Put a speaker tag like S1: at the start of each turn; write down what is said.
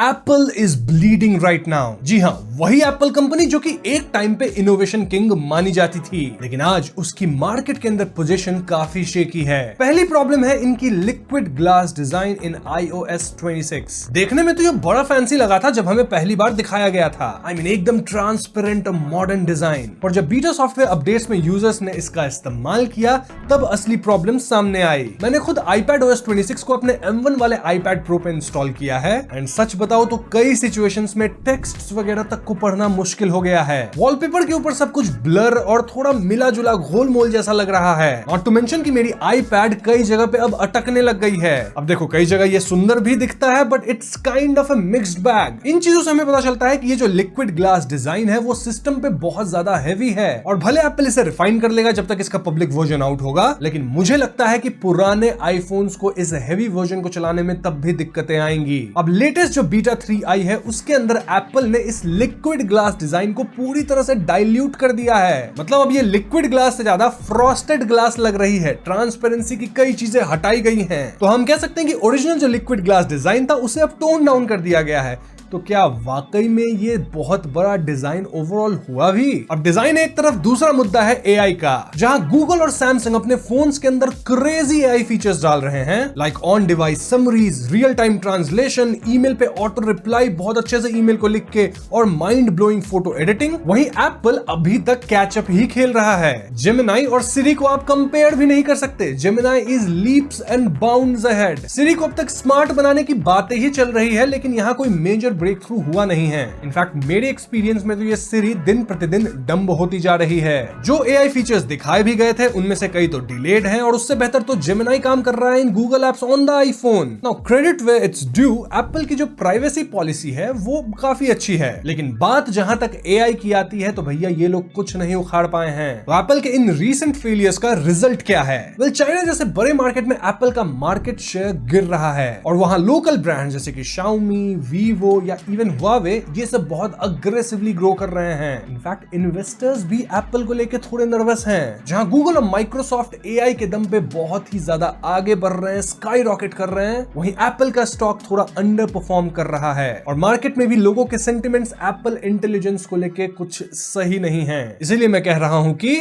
S1: Apple is bleeding right now. जी हाँ, वही एप्पल कंपनी जो कि एक टाइम पे इनोवेशन किंग मानी जाती थी, लेकिन आज उसकी मार्केट के अंदर पोजीशन काफी शेकी है। पहली प्रॉब्लम है इनकी लिक्विड ग्लास डिजाइन इन iOS 26। देखने में तो ये बड़ा फैंसी लगा था जब हमें पहली बार दिखाया गया था। एकदम ट्रांसपेरेंट मॉडर्न डिजाइन। पर जब बीटा सॉफ्टवेयर अपडेट्स में यूजर्स ने इसका इस्तेमाल किया तब असली प्रॉब्लम सामने आई। मैंने खुद iPadOS 26 को अपने M1 वाले iPad Pro पे इंस्टॉल किया है एंड सच बताओ तो कई सिचुएशंस में टेक्स्ट वगैरह तक को पढ़ना मुश्किल हो गया है। वॉलपेपर के ऊपर सब कुछ ब्लर और थोड़ा मिला जुला घोलमोल जैसा लग रहा है। नॉट टू मेंशन कि मेरी iPad कई जगह पे अब अटकने लग गई है। अब देखो, कई जगह ये सुंदर भी दिखता है but it's kind of a mixed bag. इन चीजों से हमें पता चलता है कि ये जो लिक्विड ग्लास डिजाइन है वो सिस्टम पे बहुत ज्यादा हैवी है और भले एप्पल इसे रिफाइन कर लेगा जब तक इसका पब्लिक वर्जन आउट होगा, लेकिन मुझे लगता है कि पुराने आईफोन्स को इस हैवी वर्जन को चलाने में तब भी दिक्कतें आएंगी। अब लेटेस्ट जो बीटा 3 आई है उसके अंदर एप्पल ने इस लिक्विड ग्लास डिजाइन को पूरी तरह से डाइल्यूट कर दिया है। मतलब अब ये लिक्विड ग्लास से ज्यादा फ्रॉस्टेड ग्लास लग रही है। ट्रांसपेरेंसी की कई चीजें हटाई गई हैं। तो हम कह सकते हैं कि ओरिजिनल जो लिक्विड ग्लास डिजाइन था उसे अब टोन डाउन कर दिया गया है। तो क्या वाकई में ये बहुत बड़ा डिजाइन ओवरऑल हुआ भी? अब डिजाइन एक तरफ, दूसरा मुद्दा है एआई का, जहां गूगल और सैमसंग अपने फोन्स के अंदर क्रेजी एआई फीचर्स डाल रहे हैं, like on device summaries, real time translation, email पे ऑटो रिप्लाई बहुत अच्छे से ईमेल को लिख के, और माइंड ब्लोइंग फोटो एडिटिंग। वहीं एप्पल अभी तक कैचअप ही खेल रहा है। जेमिनाई और सिरी को आप कंपेयर भी नहीं कर सकते। Gemini is leaps and bounds ahead. Siri को अब तक स्मार्ट बनाने की बातें ही चल रही है, लेकिन यहाँ कोई मेजर ब्रेक थ्रू हुआ नहीं है। इनफैक्ट मेरे एक्सपीरियंस में तो ये सिरी दिन प्रतिदिन डम्ब होती जा रही है। जो एआई फीचर्स दिखाए भी गए थे उनमें से कई तो डिलेड हैं और उससे बेहतर तो जेमिनाई काम कर रहा है in Google apps on the iPhone. Now credit where it's due, Apple की जो प्राइवेसी पॉलिसी है वो काफी अच्छी है, लेकिन बात जहां तक एआई की आती है तो भैया ये लोग कुछ नहीं उखाड़ पाए हैं। तो एप्पल के इन रीसेंट फेलियर्स का रिजल्ट क्या है? वेल, चाइना जैसे बड़े मार्केट में एप्पल का मार्केट शेयर गिर रहा है और वहां लोकल ब्रांड जैसे कि Xiaomi, Vivo या इवन Huawei ये सब बहुत अग्रेसिवली ग्रो कर रहे हैं। इनफैक्ट इन्वेस्टर्स भी एप्पल को लेके थोड़े नर्वस हैं। जहां गूगल और माइक्रोसॉफ्ट एआई के दम पे बहुत ही ज्यादा आगे बढ़ रहे हैं, स्काई रॉकेट कर रहे हैं, वहीं एप्पल का स्टॉक थोड़ा अंडर परफॉर्म कर रहा है और मार्केट में भी लोगों के सेंटिमेंट्स एप्पल इंटेलिजेंस को लेके कुछ सही नहीं है। इसीलिए मैं कह रहा हूं कि